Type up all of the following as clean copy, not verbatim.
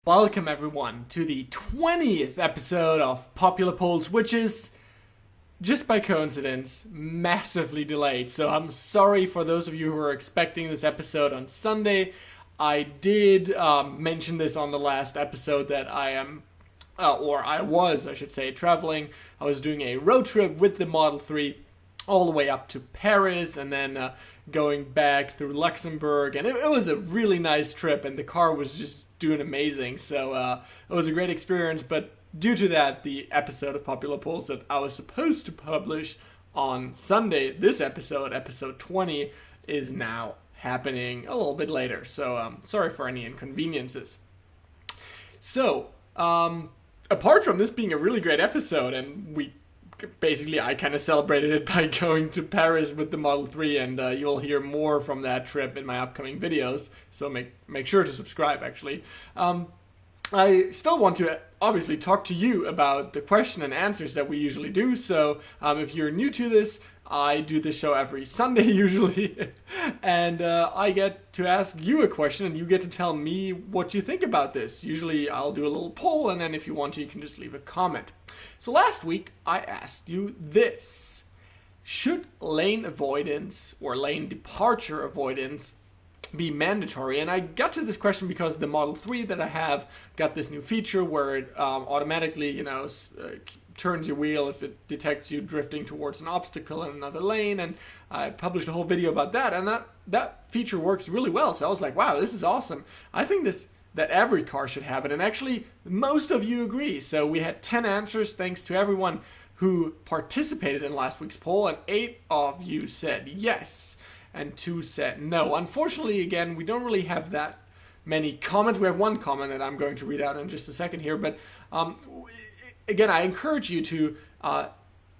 Welcome everyone to the 20th episode of Popular Polls, which is, just by coincidence, massively delayed. So I'm sorry for those of you who are expecting this episode on Sunday. I did mention this on the last episode that I should say, traveling. I was doing a road trip with the Model 3 all the way up to Paris and then going back through Luxembourg. And it was a really nice trip, and the car was just doing amazing. So it was a great experience. But due to that, the episode of Popular Polls that I was supposed to publish on Sunday, this episode, episode 20, is now happening a little bit later. So sorry for any inconveniences. So, apart from this being a really great episode, and I kind of celebrated it by going to Paris with the Model 3, and you'll hear more from that trip in my upcoming videos, so make sure to subscribe, actually. I still want to obviously talk to you about the question and answers that we usually do, so if you're new to this, I do this show every Sunday usually, and I get to ask you a question and you get to tell me what you think about this. Usually I'll do a little poll, and then if you want to, you can just leave a comment. So last week I asked you this: should lane avoidance or lane departure avoidance be mandatory? And I got to this question because the Model 3 that I have got this new feature where it automatically, turns your wheel if it detects you drifting towards an obstacle in another lane, and I published a whole video about that, and that feature works really well. So I was like, wow, this is awesome. I think that every car should have it, and actually most of you agree. So we had 10 answers thanks to everyone who participated in last week's poll, and 8 of you said yes and 2 said no. Unfortunately, again, we don't really have that many comments. We have one comment that I'm going to read out in just a second here, but again, I encourage you to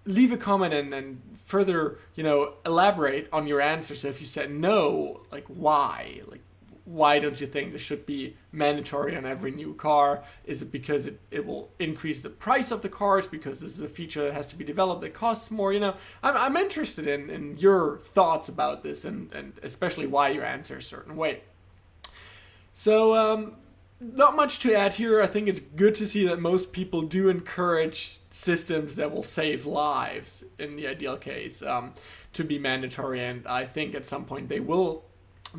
leave a comment and further, elaborate on your answer. So if you said no, why? Why don't you think this should be mandatory on every new car? Is it because it will increase the price of the cars, because this is a feature that has to be developed that costs more? I'm interested in your thoughts about this, and especially why you answer a certain way. So, not much to add here. I think it's good to see that most people do encourage systems that will save lives, in the ideal case, to be mandatory, and I think at some point they will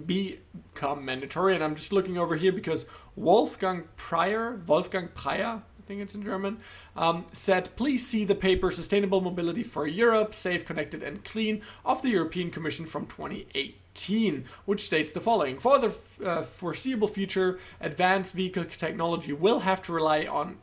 become mandatory. And I'm just looking over here because Wolfgang Preyer, I think it's in German, said, please see the paper Sustainable Mobility for Europe, Safe, Connected and Clean of the European Commission from 2018, which states the following: for the foreseeable future, advanced vehicle technology will have to rely on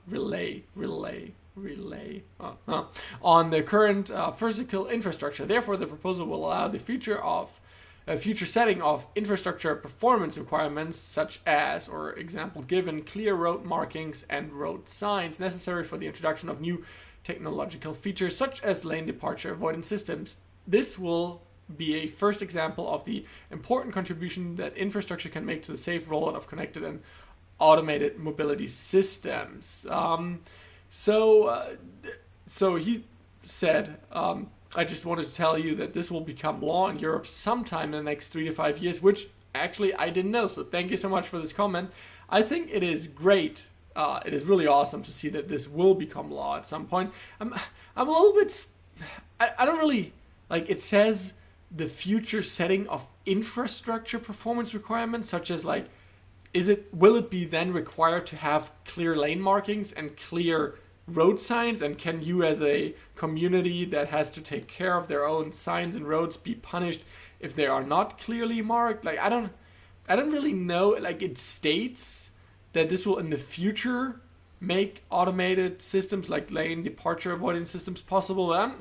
on the current physical infrastructure. Therefore, the proposal will allow the future setting of infrastructure performance requirements, such as, or example given, clear road markings and road signs necessary for the introduction of new technological features such as lane departure avoidance systems. This will be a first example of the important contribution that infrastructure can make to the safe rollout of connected and automated mobility systems. So he said, I just wanted to tell you that this will become law in Europe sometime in the next 3 to 5 years, which actually I didn't know. So thank you so much for this comment. I think it is great. It is really awesome to see that this will become law at some point. I'm a little bit, I don't really, it says the future setting of infrastructure performance requirements, such as will it be then required to have clear lane markings and clear road signs, and can you as a community that has to take care of their own signs and roads be punished if they are not clearly marked? I don't really know. It states that this will in the future make automated systems like lane departure avoidance systems possible. I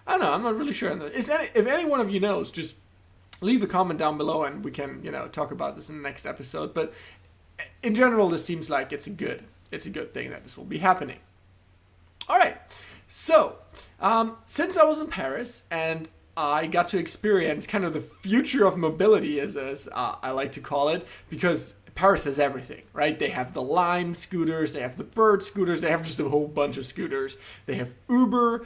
don't know. I'm not really sure. If any one of you knows, just leave a comment down below and we can talk about this in the next episode. But in general, this seems like it's a good thing that this will be happening. All right, so since I was in Paris and I got to experience kind of the future of mobility, as I like to call it, because Paris has everything, right? They have the Lime scooters, they have the Bird scooters, they have just a whole bunch of scooters. They have Uber,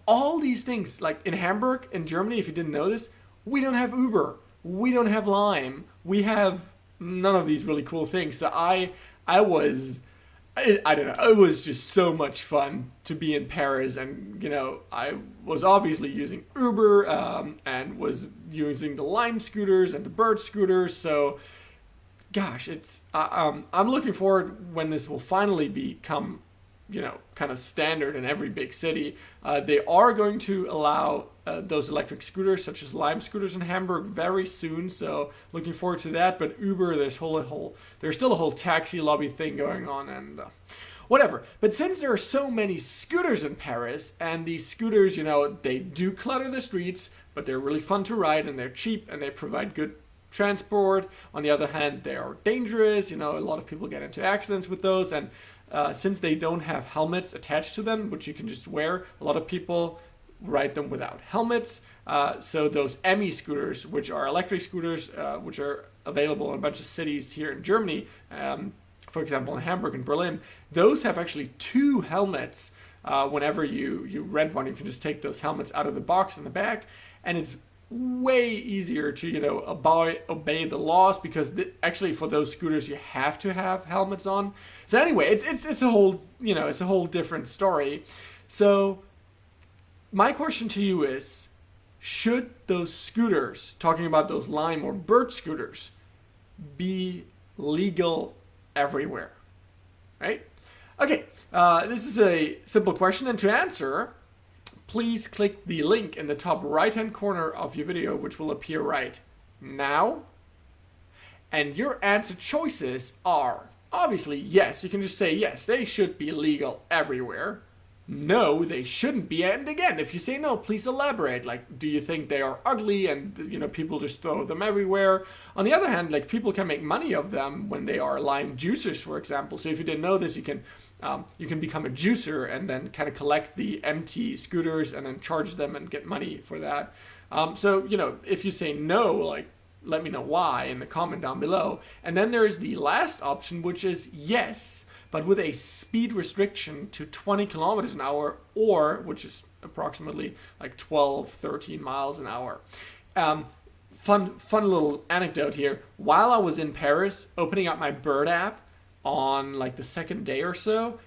all these things. Like in Hamburg, in Germany, if you didn't know this, we don't have Uber, we don't have Lime, we have none of these really cool things. So I I don't know. It was just so much fun to be in Paris, and I was obviously using Uber and was using the Lime scooters and the Bird scooters. So, gosh, I'm looking forward when this will finally become kind of standard in every big city. They are going to allow those electric scooters, such as Lime scooters in Hamburg, very soon. So looking forward to that. But Uber, there's still a whole taxi lobby thing going on, and whatever. But since there are so many scooters in Paris, and these scooters, they do clutter the streets, but they're really fun to ride, and they're cheap, and they provide good transport. On the other hand, they are dangerous. A lot of people get into accidents with those, and since they don't have helmets attached to them, which you can just wear, a lot of people ride them without helmets. So those ME scooters, which are electric scooters, which are available in a bunch of cities here in Germany, for example, in Hamburg and Berlin, those have actually 2 helmets. Whenever you rent one, you can just take those helmets out of the box in the back, and it's way easier to obey the laws, because actually for those scooters you have to have helmets on. So anyway, it's a whole different story. So my question to you is, should those scooters, talking about those Lime or Bird scooters, be legal everywhere? Right? Okay, this is a simple question, and to answer, please click the link in the top right-hand corner of your video, which will appear right now. And your answer choices are, obviously, yes, you can just say, yes, they should be legal everywhere. No, they shouldn't be. And again, if you say no, please elaborate. Like, do you think they are ugly and, people just throw them everywhere? On the other hand, like, people can make money of them when they are lime juicers, for example. So if you didn't know this, you can become a juicer and then kind of collect the empty scooters and then charge them and get money for that. So, if you say no, like, let me know why in the comment down below. And then there's the last option, which is yes, but with a speed restriction to 20 kilometers an hour, or, which is approximately like 12, 13 miles an hour. Fun little anecdote here. While I was in Paris, opening up my Bird app on like the second day or so,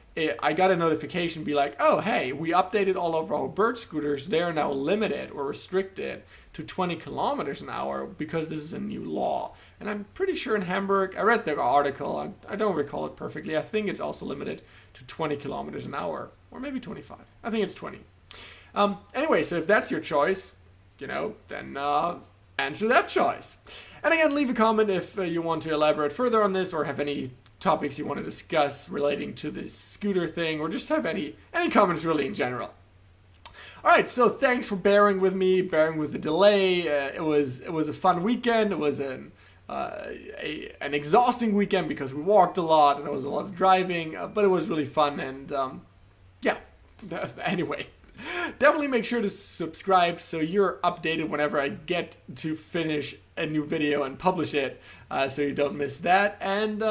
I got a notification be like, oh, hey, we updated all of our Bird scooters. They are now limited or restricted to 20 kilometers an hour because this is a new law. And I'm pretty sure in Hamburg, I read the article, I don't recall it perfectly. I think it's also limited to 20 kilometers an hour, or maybe 25. I think it's 20. Anyway, so if that's your choice, then answer that choice. And again, leave a comment if you want to elaborate further on this, or have any topics you want to discuss relating to this scooter thing, or just have any comments really in general. Alright, so thanks for bearing with me, bearing with the delay. It was a fun weekend. It was an exhausting weekend because we walked a lot and there was a lot of driving, but it was really fun, and yeah, anyway. Definitely make sure to subscribe so you're updated whenever I get to finish a new video and publish it, so you don't miss that. And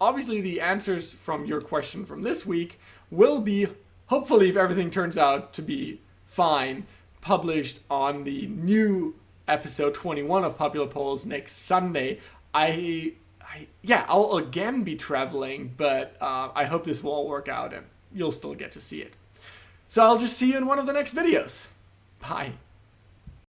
obviously the answers from your question from this week will be, hopefully if everything turns out to be fine, published on the new episode 21 of Popular Polls next Sunday. I'll again be traveling, but I hope this will all work out and you'll still get to see it. So I'll just see you in one of the next videos. Bye.